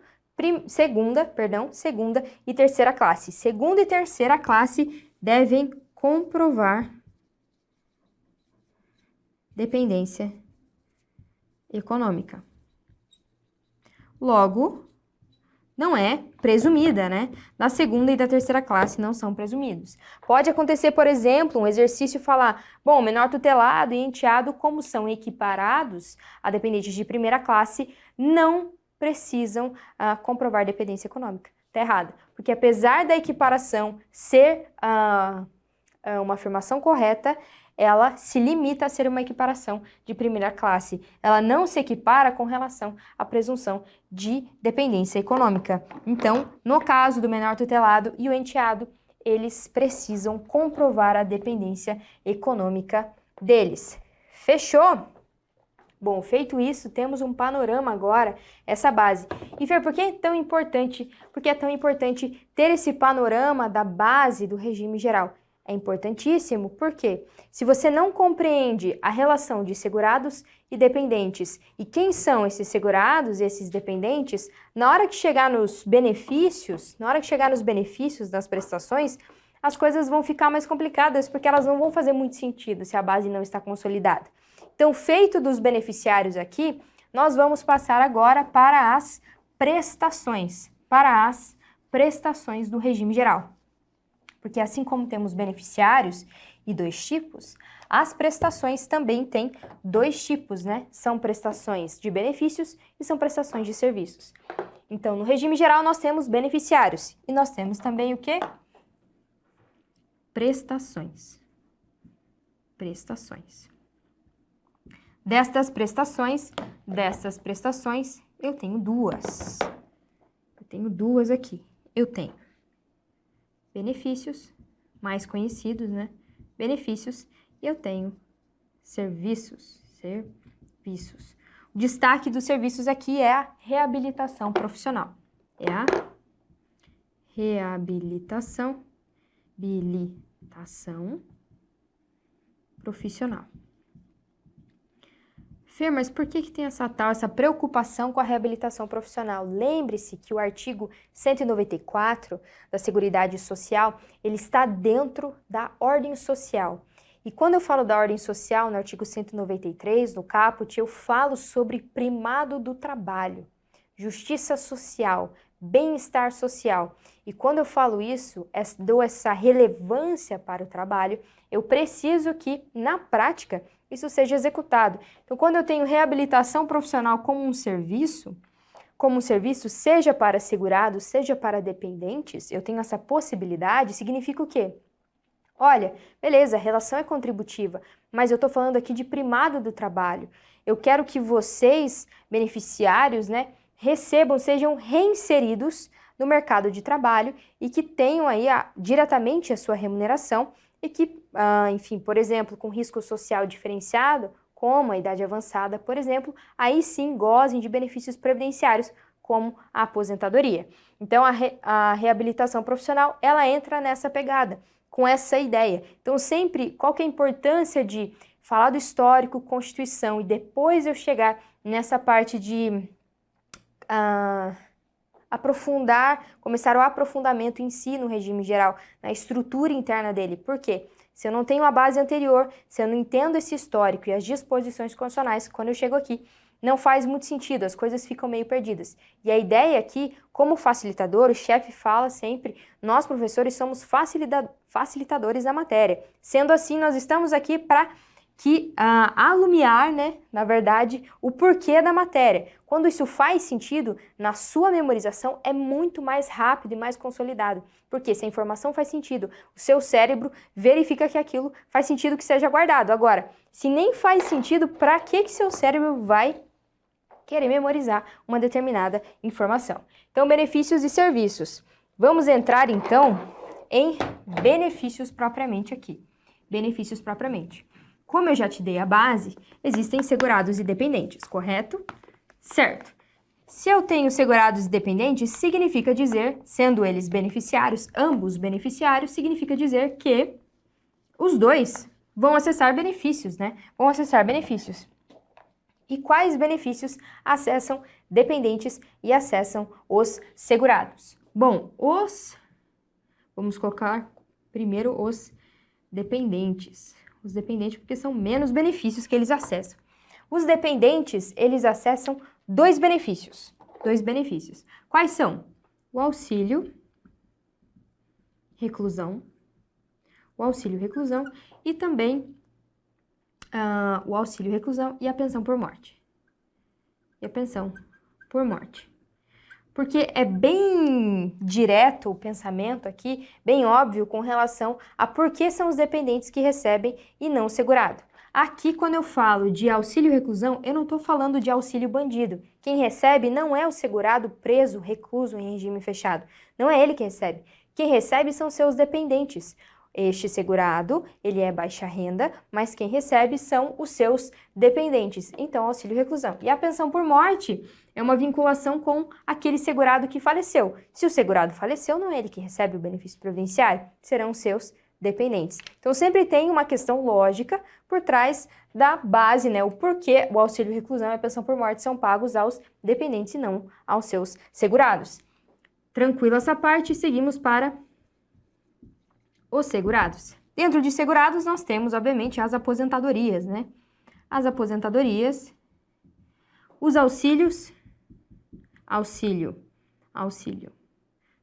segunda e terceira classe. Segunda e terceira classe devem comprovar dependência econômica. Logo, não é presumida, né? Da segunda e da terceira classe não são presumidos. Pode acontecer, por exemplo, um exercício falar, bom, menor tutelado e enteado, como são equiparados a dependentes de primeira classe, não precisam comprovar dependência econômica. Tá errado, porque apesar da equiparação ser uma afirmação correta, ela se limita a ser uma equiparação de primeira classe. Ela não se equipara com relação à presunção de dependência econômica. Então, no caso do menor tutelado e o enteado, eles precisam comprovar a dependência econômica deles. Fechou? Bom, feito isso, temos um panorama agora, essa base. E Fer, por que é tão importante? Porque é tão importante ter esse panorama da base do regime geral? É importantíssimo porque se você não compreende a relação de segurados e dependentes e quem são esses segurados e esses dependentes, na hora que chegar nos benefícios, das prestações, as coisas vão ficar mais complicadas porque elas não vão fazer muito sentido se a base não está consolidada. Então, feito dos beneficiários aqui, nós vamos passar agora para as prestações do regime geral. Porque assim como temos beneficiários e dois tipos, as prestações também têm dois tipos, né? São prestações de benefícios e são prestações de serviços. Então, no regime geral, nós temos beneficiários e nós temos também o quê? Prestações. Destas prestações, eu tenho duas. Aqui. Eu tenho benefícios, mais conhecidos, né? Benefícios, e eu tenho serviços. O destaque dos serviços aqui é a reabilitação profissional. É a reabilitação profissional. Fer, mas por que tem essa preocupação com a reabilitação profissional? Lembre-se que o artigo 194 da Seguridade Social, ele está dentro da ordem social. E quando eu falo da ordem social, no artigo 193, no caput, eu falo sobre primado do trabalho, justiça social, bem-estar social. E quando eu falo isso, dou essa relevância para o trabalho, eu preciso que, na prática, isso seja executado. Então, quando eu tenho reabilitação profissional como um serviço, seja para segurados, seja para dependentes, eu tenho essa possibilidade, significa o quê? Olha, beleza, a relação é contributiva, mas eu estou falando aqui de primado do trabalho. Eu quero que vocês, beneficiários, né, recebam, sejam reinseridos no mercado de trabalho e que tenham aí diretamente a sua remuneração e que, enfim, por exemplo, com risco social diferenciado, como a idade avançada, por exemplo, aí sim gozem de benefícios previdenciários, como a aposentadoria. Então, a reabilitação profissional, ela entra nessa pegada, com essa ideia. Então, sempre, qual que é a importância de falar do histórico, Constituição, e depois eu chegar nessa parte de aprofundar, começar o aprofundamento em si no regime geral, na estrutura interna dele. Por quê? Se eu não tenho a base anterior, se eu não entendo esse histórico e as disposições constitucionais, quando eu chego aqui, não faz muito sentido, as coisas ficam meio perdidas. E a ideia aqui, como facilitador, o chefe fala sempre, nós professores somos facilitadores da matéria. Sendo assim, nós estamos aqui para alumiar, né, na verdade, o porquê da matéria. Quando isso faz sentido, na sua memorização é muito mais rápido e mais consolidado. Porque se a informação faz sentido, o seu cérebro verifica que aquilo faz sentido que seja guardado. Agora, se nem faz sentido, para que seu cérebro vai querer memorizar uma determinada informação? Então, benefícios e serviços. Vamos entrar, então, em benefícios propriamente aqui. Benefícios propriamente. Como eu já te dei a base, existem segurados e dependentes, correto? Certo. Se eu tenho segurados e dependentes, significa dizer, sendo eles beneficiários, ambos beneficiários, significa dizer que os dois vão acessar benefícios, né? Vão acessar benefícios. E quais benefícios acessam dependentes e acessam os segurados? Bom, vamos colocar primeiro os dependentes. Os dependentes, porque são menos benefícios que eles acessam. Os dependentes, eles acessam dois benefícios. Quais são? O auxílio reclusão. E também o auxílio reclusão e a pensão por morte. Porque é bem direto o pensamento aqui, bem óbvio com relação a por que são os dependentes que recebem e não o segurado. Aqui, quando eu falo de auxílio reclusão, eu não estou falando de auxílio bandido. Quem recebe não é o segurado preso, recluso em regime fechado. Não é ele que recebe. Quem recebe são seus dependentes. Este segurado, ele é baixa renda, mas quem recebe são os seus dependentes. Então, auxílio reclusão. E a pensão por morte é uma vinculação com aquele segurado que faleceu. Se o segurado faleceu, não é ele que recebe o benefício previdenciário, serão os seus dependentes. Então, sempre tem uma questão lógica por trás da base, né? O porquê o auxílio reclusão e a pensão por morte são pagos aos dependentes e não aos seus segurados. Tranquilo essa parte, seguimos para os segurados. Dentro de segurados, nós temos, obviamente, as aposentadorias, né? As aposentadorias, os auxílios, auxílio.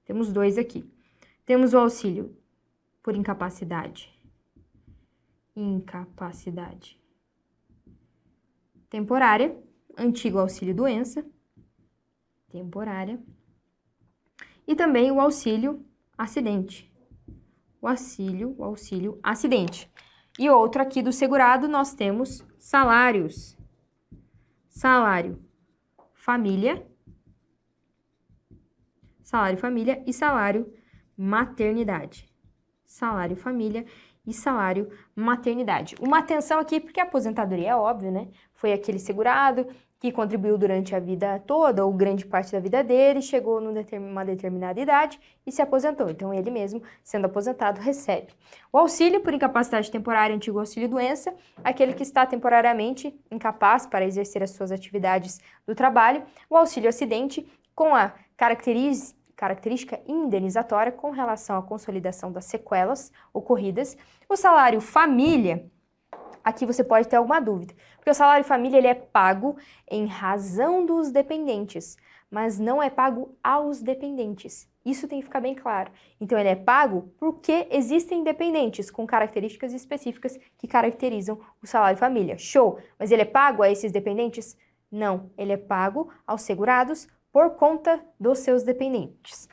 Temos dois aqui. Temos o auxílio por incapacidade temporária, antigo auxílio doença, temporária, e também o auxílio acidente. O auxílio acidente. E outro aqui do segurado, nós temos salários. Salário família e salário maternidade. Salário família e salário maternidade. Uma atenção aqui, porque a aposentadoria é óbvio, né? Foi aquele segurado que contribuiu durante a vida toda, ou grande parte da vida dele, chegou numa determinada idade e se aposentou. Então, ele mesmo, sendo aposentado, recebe. O auxílio por incapacidade temporária, antigo auxílio-doença, aquele que está temporariamente incapaz para exercer as suas atividades do trabalho. O auxílio-acidente, com a característica indenizatória com relação à consolidação das sequelas ocorridas. O salário família, aqui você pode ter alguma dúvida, porque o salário família ele é pago em razão dos dependentes, mas não é pago aos dependentes. Isso tem que ficar bem claro. Então, ele é pago porque existem dependentes com características específicas que caracterizam o salário família. Show! Mas ele é pago a esses dependentes? Não, ele é pago aos segurados por conta dos seus dependentes.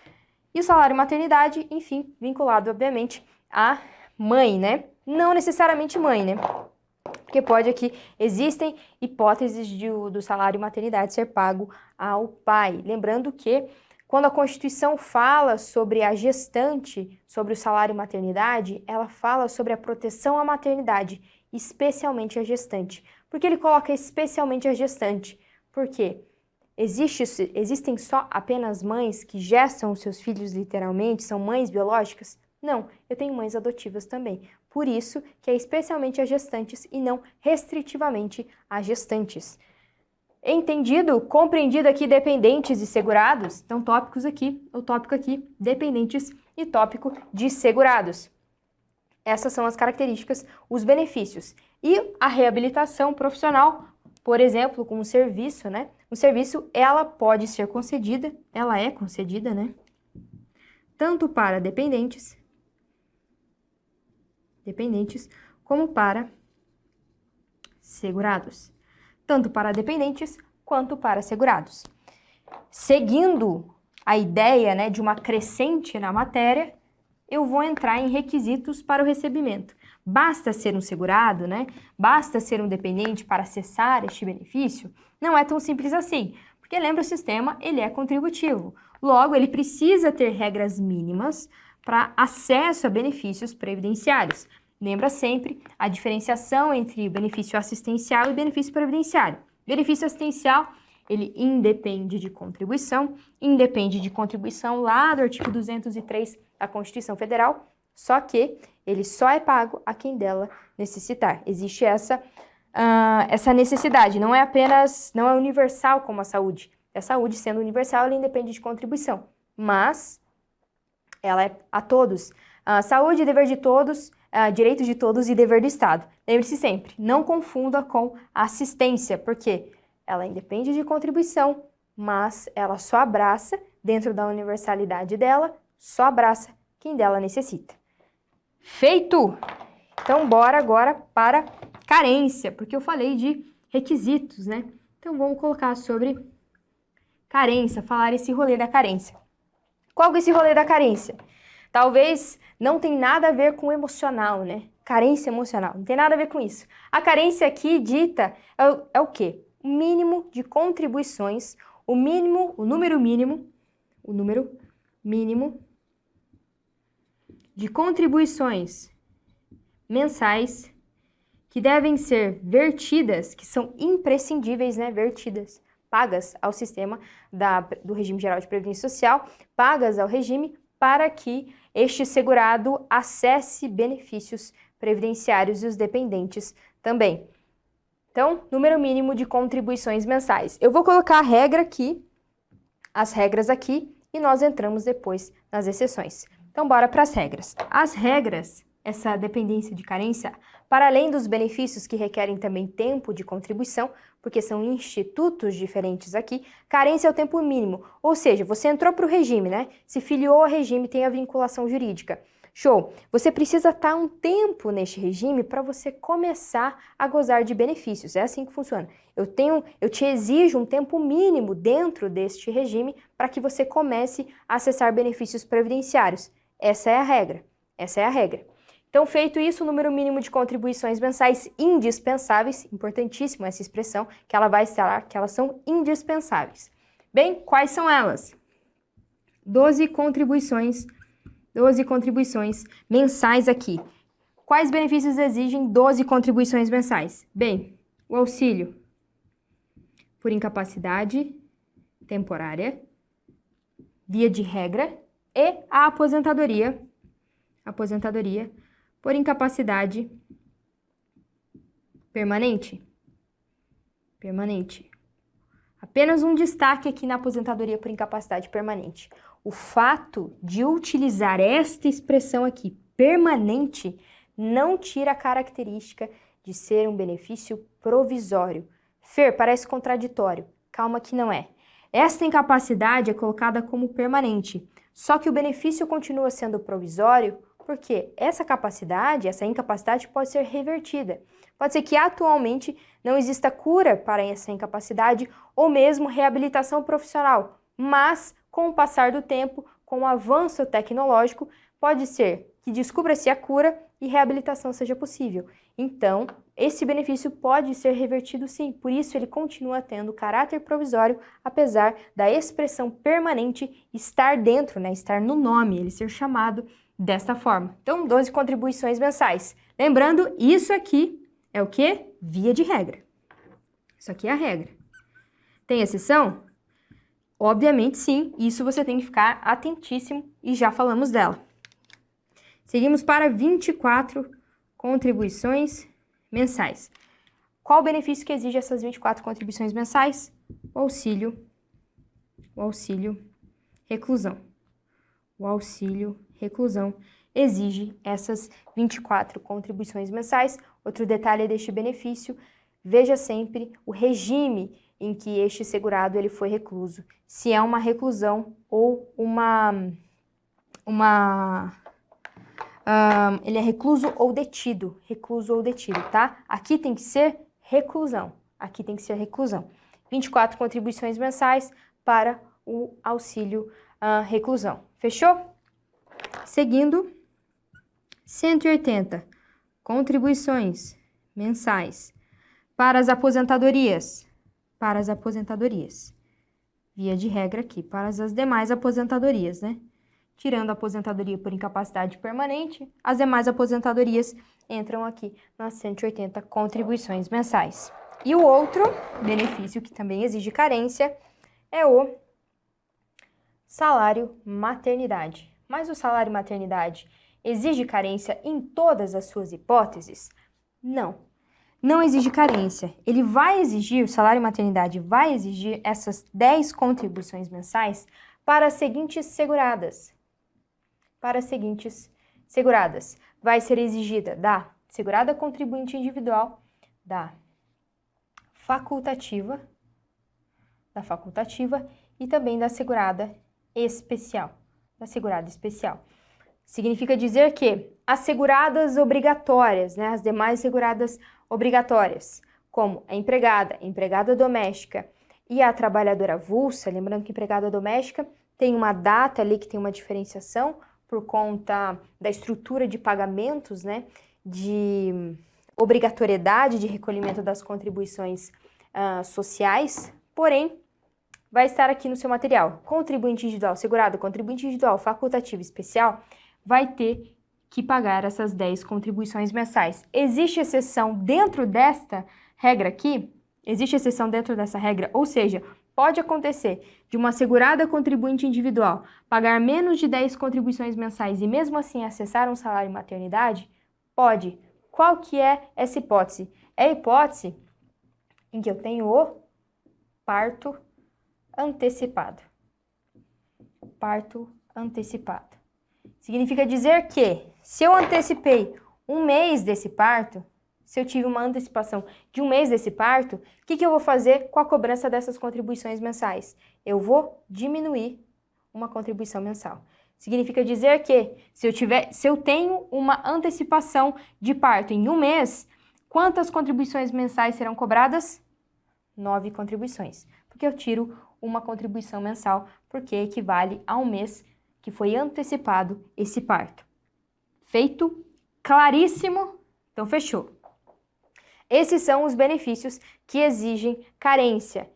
E o salário maternidade, enfim, vinculado, obviamente, à mãe, né? Não necessariamente mãe, né? Porque pode aqui, existem hipóteses do salário maternidade ser pago ao pai. Lembrando que quando a Constituição fala sobre a gestante, sobre o salário maternidade, ela fala sobre a proteção à maternidade, especialmente a gestante. Por que ele coloca especialmente a gestante? Porque existem só apenas mães que gestam os seus filhos literalmente, são mães biológicas? Não, eu tenho mães adotivas também. Por isso que é especialmente as gestantes e não restritivamente as gestantes. Entendido? Compreendido aqui dependentes e segurados? Então, tópicos aqui, o tópico aqui, dependentes e tópico de segurados. Essas são as características, os benefícios. E a reabilitação profissional, por exemplo, com um serviço, né? Um serviço, ela pode ser concedida, ela é concedida, né? Tanto para dependentes, como para segurados. Tanto para dependentes quanto para segurados. Seguindo a ideia, né, de uma crescente na matéria, eu vou entrar em requisitos para o recebimento. Basta ser um segurado, né? Basta ser um dependente para acessar este benefício? Não é tão simples assim, porque lembra, o sistema ele é contributivo. Logo, ele precisa ter regras mínimas para acesso a benefícios previdenciários. Lembra sempre a diferenciação entre benefício assistencial e benefício previdenciário. Benefício assistencial, ele independe de contribuição lá do artigo 203 da Constituição Federal, só que ele só é pago a quem dela necessitar. Existe essa necessidade, não é universal como a saúde. A saúde, sendo universal, ela independe de contribuição, mas ela é a todos. Saúde, dever de todos, direito de todos e dever do Estado. Lembre-se sempre, não confunda com assistência, porque ela independe de contribuição, mas ela só abraça, dentro da universalidade dela, só abraça quem dela necessita. Feito! Então, bora agora para carência, porque eu falei de requisitos, né? Então, vamos colocar sobre carência, falar esse rolê da carência. Qual que é esse rolê da carência? Talvez não tem nada a ver com emocional, né? Carência emocional, não tem nada a ver com isso. A carência aqui dita é o quê? O mínimo de contribuições, o número mínimo de contribuições mensais que devem ser vertidas, que são imprescindíveis, né? Vertidas, pagas ao sistema do regime geral de previdência social, pagas ao regime para que este segurado acesse benefícios previdenciários e os dependentes também. Então, número mínimo de contribuições mensais. Eu vou colocar a regra aqui, as regras aqui, e nós entramos depois nas exceções. Então, bora para as regras. As regras, essa dependência de carência, para além dos benefícios que requerem também tempo de contribuição, porque são institutos diferentes aqui, carência é o tempo mínimo, ou seja, você entrou para o regime, né? Se filiou ao regime, tem a vinculação jurídica. Show! Você precisa estar um tempo neste regime para você começar a gozar de benefícios. É assim que funciona. Eu te exijo um tempo mínimo dentro deste regime para que você comece a acessar benefícios previdenciários. Essa é a regra. Essa é a regra. Então, feito isso, o número mínimo de contribuições mensais indispensáveis, importantíssimo essa expressão, que ela vai estar, que elas são indispensáveis. Bem, quais são elas? 12 contribuições mensais aqui. Quais benefícios exigem 12 contribuições mensais? Bem, o auxílio por incapacidade temporária, via de regra, e a aposentadoria por incapacidade permanente. Apenas um destaque aqui na aposentadoria por incapacidade permanente. O fato de utilizar esta expressão aqui, permanente, não tira a característica de ser um benefício provisório. Fer, parece contraditório. Calma que não é. Esta incapacidade é colocada como permanente, só que o benefício continua sendo provisório porque essa incapacidade pode ser revertida. Pode ser que atualmente não exista cura para essa incapacidade ou mesmo reabilitação profissional, mas com o passar do tempo, com o avanço tecnológico, pode ser que descubra-se a cura e reabilitação seja possível. Então, esse benefício pode ser revertido sim, por isso ele continua tendo caráter provisório, apesar da expressão permanente estar dentro, estar no nome, ele ser chamado desta forma. Então, 12 contribuições mensais. Lembrando, isso aqui é o quê? Via de regra. Isso aqui é a regra. Tem exceção? Obviamente sim, isso você tem que ficar atentíssimo e já falamos dela. Seguimos para 24 contribuições mensais. Qual o benefício que exige essas 24 contribuições mensais? O auxílio reclusão. O auxílio reclusão exige essas 24 contribuições mensais. Outro detalhe deste benefício, veja sempre o regime em que este segurado ele foi recluso. Se é uma reclusão ou ele é recluso ou detido, tá? Aqui tem que ser reclusão, 24 contribuições mensais para o auxílio reclusão. Fechou? Seguindo, 180 contribuições mensais para as aposentadorias. Via de regra aqui, para as demais aposentadorias, né? Tirando a aposentadoria por incapacidade permanente, as demais aposentadorias entram aqui nas 180 contribuições mensais. E o outro benefício que também exige carência é o salário maternidade. Mas o salário maternidade exige carência em todas as suas hipóteses? Não exige carência. Ele vai exigir, o salário maternidade vai exigir essas 10 contribuições mensais para as seguintes seguradas. Vai ser exigida da segurada contribuinte individual, da facultativa e também da segurada especial. Significa dizer que as seguradas obrigatórias, as demais seguradas obrigatórias, como a empregada doméstica e a trabalhadora avulsa, lembrando que empregada doméstica tem uma data ali que tem uma diferenciação por conta da estrutura de pagamentos, de obrigatoriedade de recolhimento das contribuições sociais, porém, vai estar aqui no seu material. Contribuinte individual segurado, contribuinte individual facultativo especial, vai ter que pagar essas 10 contribuições mensais. Existe exceção dentro desta regra aqui? Ou seja, pode acontecer de uma segurada contribuinte individual pagar menos de 10 contribuições mensais e mesmo assim acessar um salário maternidade? Pode. Qual que é essa hipótese? É a hipótese em que eu tenho o parto antecipado. Significa dizer que, se eu antecipei um mês desse parto, se eu tive uma antecipação de um mês desse parto, o que eu vou fazer com a cobrança dessas contribuições mensais? Eu vou diminuir uma contribuição mensal. Significa dizer que, se eu tenho uma antecipação de parto em um mês, quantas contribuições mensais serão cobradas? 9 contribuições, porque eu tiro uma contribuição mensal, porque equivale a um mês que foi antecipado esse parto. Feito? Claríssimo? Então, fechou. Esses são os benefícios que exigem carência.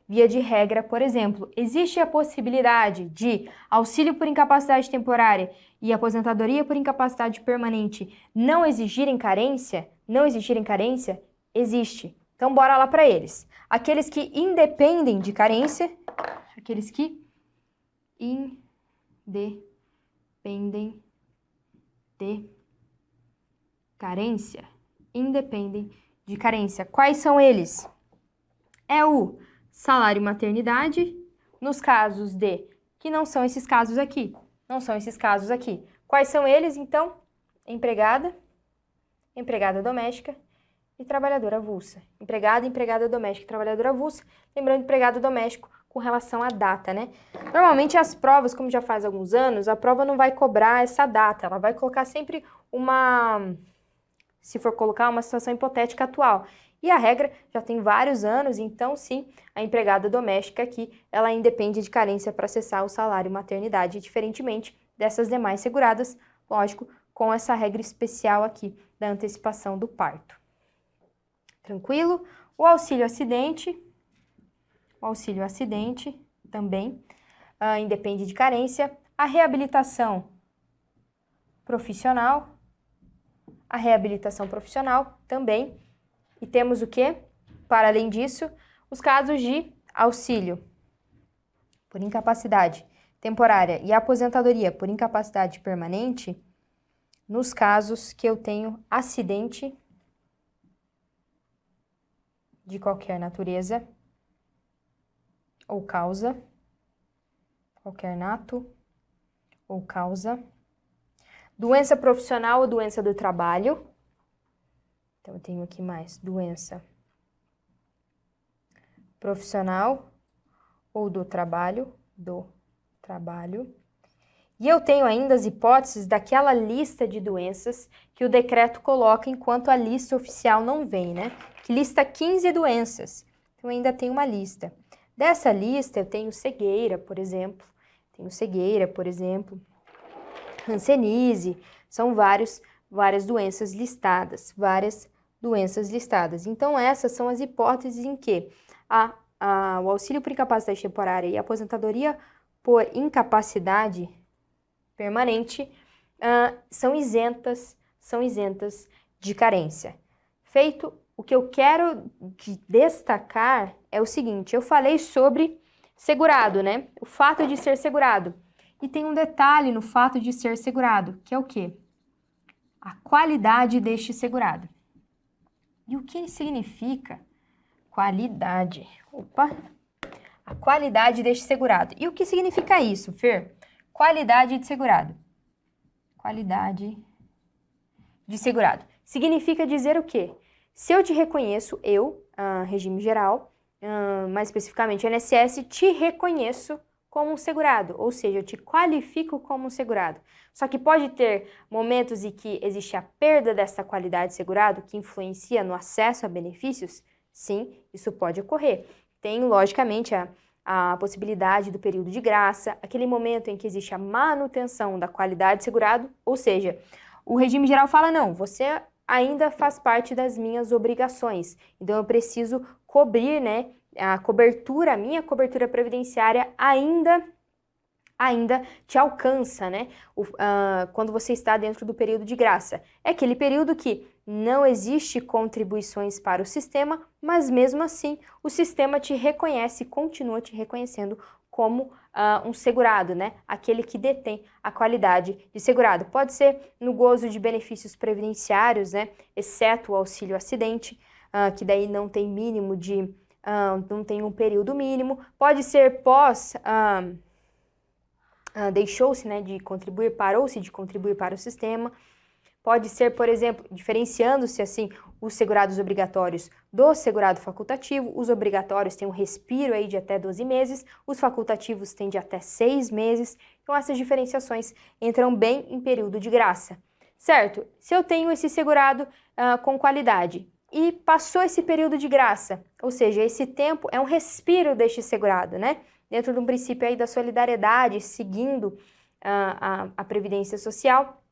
Via de regra, por exemplo. Existe a possibilidade de auxílio por incapacidade temporária e aposentadoria por incapacidade permanente não exigirem carência? Existe. Então, bora lá para eles. Aqueles que independem de carência, independem de carência. Quais são eles? É o salário maternidade, nos casos que não são esses casos aqui. Quais são eles, então? Empregada empregada doméstica e trabalhadora avulsa. Empregada, empregada doméstica e trabalhadora avulsa. Lembrando, empregado doméstico com relação à data, né? Normalmente as provas, como já faz alguns anos, a prova não vai cobrar essa data, ela vai colocar sempre se for colocar uma situação hipotética atual. E a regra já tem vários anos, então sim, a empregada doméstica aqui, ela independe de carência para acessar o salário maternidade, diferentemente dessas demais seguradas, lógico, com essa regra especial aqui da antecipação do parto. Tranquilo? O auxílio acidente também independe de carência. A reabilitação profissional também. E temos o quê? Para além disso, os casos de auxílio por incapacidade temporária e aposentadoria por incapacidade permanente, nos casos que eu tenho acidente de qualquer natureza ou causa, qualquer nato ou causa, doença profissional ou doença do trabalho. Então, eu tenho aqui mais doença profissional ou do trabalho. E eu tenho ainda as hipóteses daquela lista de doenças que o decreto coloca enquanto a lista oficial não vem, né? Que lista 15 doenças. Então, ainda tem uma lista. Dessa lista, eu tenho cegueira, por exemplo. Hanseníase. São várias doenças listadas. Então, essas são as hipóteses em que o auxílio por incapacidade temporária e a aposentadoria por incapacidade permanente são isentas de carência. Feito, o que eu quero destacar é o seguinte: eu falei sobre segurado, né? O fato de ser segurado. E tem um detalhe no fato de ser segurado, que é o quê? A qualidade deste segurado. E o que significa qualidade? A qualidade deste segurado. E o que significa isso, Fer? Qualidade de segurado. Qualidade de segurado. Significa dizer o quê? Se eu te reconheço, regime geral, mais especificamente INSS, te reconheço como um segurado, ou seja, eu te qualifico como um segurado. Só que pode ter momentos em que existe a perda dessa qualidade de segurado que influencia no acesso a benefícios? Sim, isso pode ocorrer. Tem, logicamente, a possibilidade do período de graça, aquele momento em que existe a manutenção da qualidade de segurado, ou seja, o regime geral fala, não, você ainda faz parte das minhas obrigações, então eu preciso cobrir, né, a minha cobertura previdenciária ainda te alcança, né, quando você está dentro do período de graça. É aquele período que não existe contribuições para o sistema, mas mesmo assim o sistema te reconhece, continua te reconhecendo como um segurado, né? Aquele que detém a qualidade de segurado. Pode ser no gozo de benefícios previdenciários, né? Exceto o auxílio acidente, que daí não tem mínimo não tem um período mínimo. Pode ser deixou-se, né, de contribuir, parou-se de contribuir para o sistema. Pode ser, por exemplo, diferenciando-se assim os segurados obrigatórios do segurado facultativo. Os obrigatórios têm um respiro aí de até 12 meses, os facultativos têm de até 6 meses. Então essas diferenciações entram bem em período de graça, certo? Se eu tenho esse segurado com qualidade e passou esse período de graça, ou seja, esse tempo é um respiro deste segurado, né? Dentro de um princípio aí da solidariedade, seguindo a Previdência Social.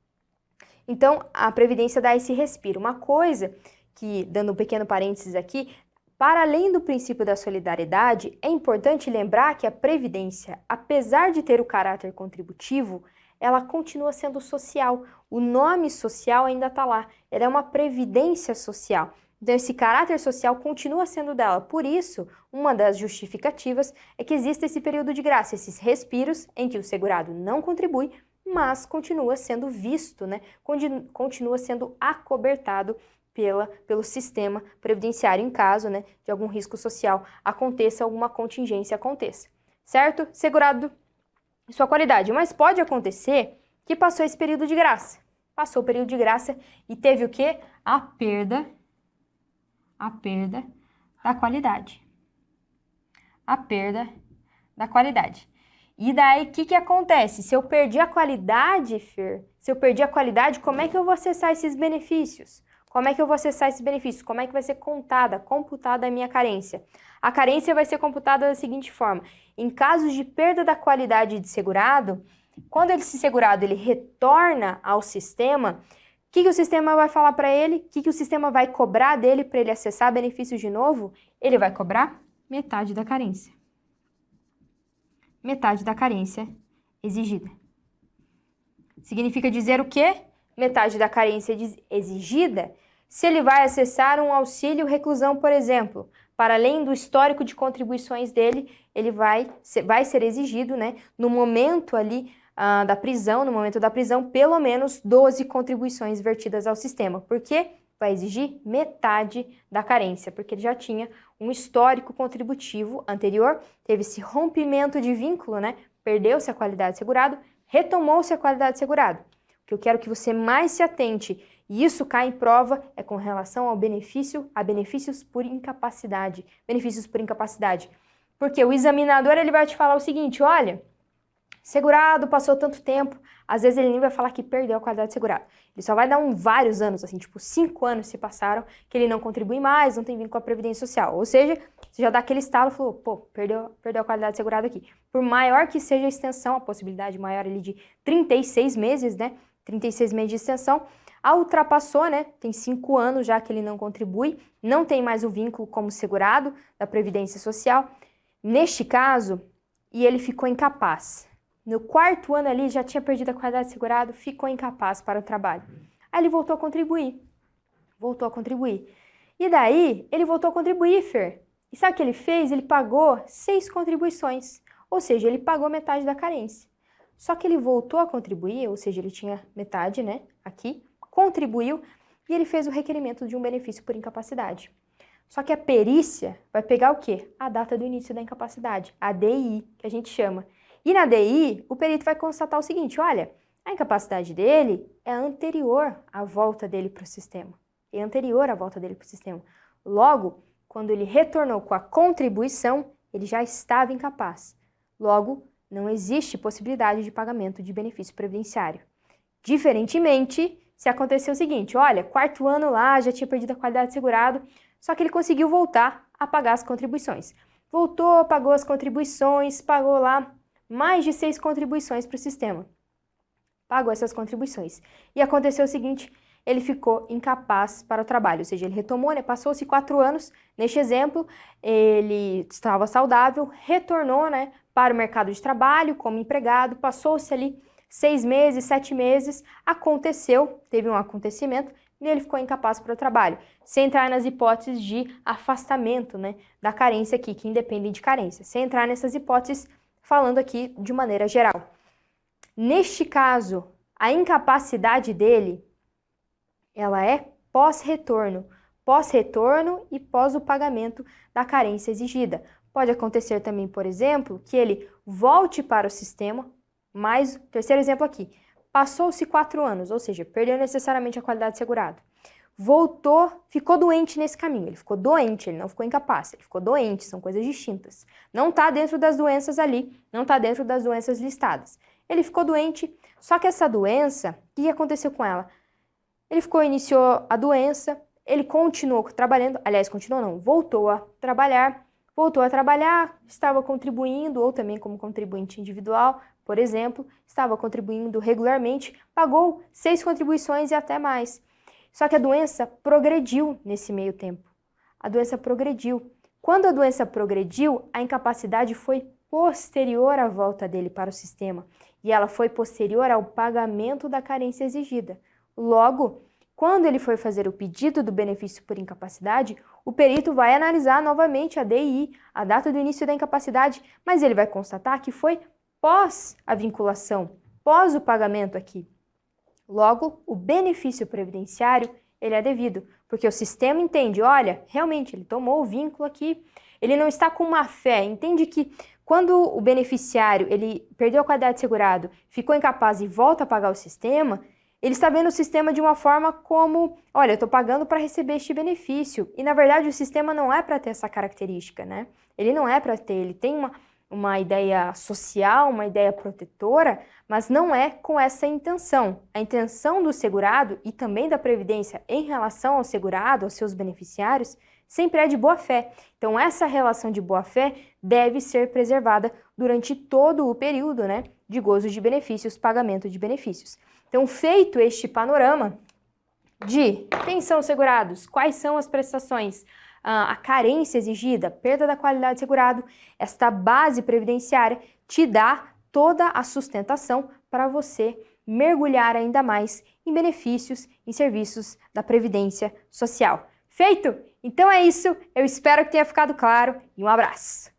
Então, a Previdência dá esse respiro. Uma coisa que, dando um pequeno parênteses aqui, para além do princípio da solidariedade, é importante lembrar que a Previdência, apesar de ter o caráter contributivo, ela continua sendo social. O nome social ainda está lá. Ela é uma previdência social. Então, esse caráter social continua sendo dela. Por isso, uma das justificativas é que existe esse período de graça, esses respiros em que o segurado não contribui, mas continua sendo visto, né? Continua sendo acobertado pelo sistema previdenciário em caso, né, de algum risco social aconteça, alguma contingência aconteça, certo? Segurado em sua qualidade, mas pode acontecer que passou esse período de graça. Passou o período de graça e teve o quê? a perda da qualidade. A perda da qualidade. E daí, o que acontece? Se eu perdi a qualidade, Fer, como é que eu vou acessar esses benefícios? Como é que eu vou acessar esses benefícios? Como é que vai ser computada a minha carência? A carência vai ser computada da seguinte forma. Em casos de perda da qualidade de segurado, quando esse segurado ele retorna ao sistema, o que o sistema vai falar para ele? O que o sistema vai cobrar dele para ele acessar benefícios de novo? Ele vai cobrar metade da carência. Metade da carência exigida. Significa dizer o quê? Metade da carência exigida se ele vai acessar um auxílio reclusão, por exemplo. Para além do histórico de contribuições dele, ele vai ser exigido, né, no momento ali da prisão, pelo menos 12 contribuições vertidas ao sistema. Por quê? Vai exigir metade da carência, porque ele já tinha um histórico contributivo anterior, teve esse rompimento de vínculo, né? Perdeu-se a qualidade de segurado, retomou-se a qualidade de segurado. O que eu quero que você mais se atente, e isso cai em prova, é com relação a benefícios por incapacidade. Benefícios por incapacidade. Porque o examinador ele vai te falar o seguinte, olha, segurado, passou tanto tempo, às vezes ele nem vai falar que perdeu a qualidade de segurado. Ele só vai dar vários anos, assim, tipo 5 anos se passaram, que ele não contribui mais, não tem vínculo com a Previdência Social. Ou seja, você já dá aquele estalo e falou, pô, perdeu a qualidade de segurado aqui. Por maior que seja a extensão, a possibilidade maior ali de 36 meses, né? 36 meses de extensão, ultrapassou, né? Tem 5 anos já que ele não contribui, não tem mais o vínculo como segurado da Previdência Social. Neste caso, e ele ficou incapaz. No 4º ano ali, já tinha perdido a qualidade de segurado, ficou incapaz para o trabalho. Aí ele voltou a contribuir. E daí, ele voltou a contribuir, Fer. E sabe o que ele fez? Ele pagou 6 contribuições. Ou seja, ele pagou metade da carência. Só que ele voltou a contribuir, ou seja, ele tinha metade, né, aqui, contribuiu, e ele fez o requerimento de um benefício por incapacidade. Só que a perícia vai pegar o quê? A data do início da incapacidade, a DI, que a gente chama. E na DI, o perito vai constatar o seguinte, olha, a incapacidade dele é anterior à volta dele para o sistema. Logo, quando ele retornou com a contribuição, ele já estava incapaz. Logo, não existe possibilidade de pagamento de benefício previdenciário. Diferentemente, se acontecer o seguinte, olha, 4º ano lá, já tinha perdido a qualidade de segurado, só que ele conseguiu voltar a pagar as contribuições. Voltou, pagou as contribuições, pagou lá mais de 6 contribuições para o sistema. Pagou essas contribuições. E aconteceu o seguinte, ele ficou incapaz para o trabalho, ou seja, ele retomou, né, passou-se 4 anos, neste exemplo, ele estava saudável, retornou, né, para o mercado de trabalho como empregado, passou-se ali 6 meses, 7 meses, teve um acontecimento, e ele ficou incapaz para o trabalho, sem entrar nas hipóteses de afastamento, né, da carência aqui, que independe de carência, sem entrar nessas hipóteses, falando aqui de maneira geral. Neste caso, a incapacidade dele, ela é pós-retorno e pós o pagamento da carência exigida. Pode acontecer também, por exemplo, que ele volte para o sistema, mas, terceiro exemplo aqui, passou-se 4 anos, ou seja, perdeu necessariamente a qualidade de segurado. Voltou, ficou doente nesse caminho, ele ficou doente, ele não ficou incapaz, ele ficou doente, são coisas distintas. Não está dentro das doenças ali, não está dentro das doenças listadas. Ele ficou doente, só que essa doença, o que aconteceu com ela? Iniciou a doença, ele continuou trabalhando, voltou a trabalhar, estava contribuindo, ou também como contribuinte individual, por exemplo, estava contribuindo regularmente, pagou 6 contribuições e até mais. Só que a doença progrediu nesse meio tempo. Quando a doença progrediu, a incapacidade foi posterior à volta dele para o sistema, e ela foi posterior ao pagamento da carência exigida. Logo, quando ele for fazer o pedido do benefício por incapacidade, o perito vai analisar novamente a DI, a data do início da incapacidade, mas ele vai constatar que foi pós a vinculação, pós o pagamento aqui. Logo, o benefício previdenciário, ele é devido, porque o sistema entende, olha, realmente ele tomou o vínculo aqui, ele não está com má fé, entende que quando o beneficiário, ele perdeu a qualidade de segurado, ficou incapaz e volta a pagar o sistema, Ele está vendo o sistema de uma forma como, olha, eu estou pagando para receber este benefício. E, na verdade, o sistema não é para ter essa característica, né? Ele não é para ter, ele tem uma ideia social, uma ideia protetora, mas não é com essa intenção. A intenção do segurado e também da Previdência em relação ao segurado, aos seus beneficiários, sempre é de boa-fé. Então, essa relação de boa-fé deve ser preservada durante todo o período, né, de gozo de benefícios, pagamento de benefícios. Então, feito este panorama de quem são os segurados, quais são as prestações, a carência exigida, perda da qualidade do segurado, esta base previdenciária te dá toda a sustentação para você mergulhar ainda mais em benefícios, em serviços da Previdência Social. Feito? Então é isso, eu espero que tenha ficado claro e um abraço!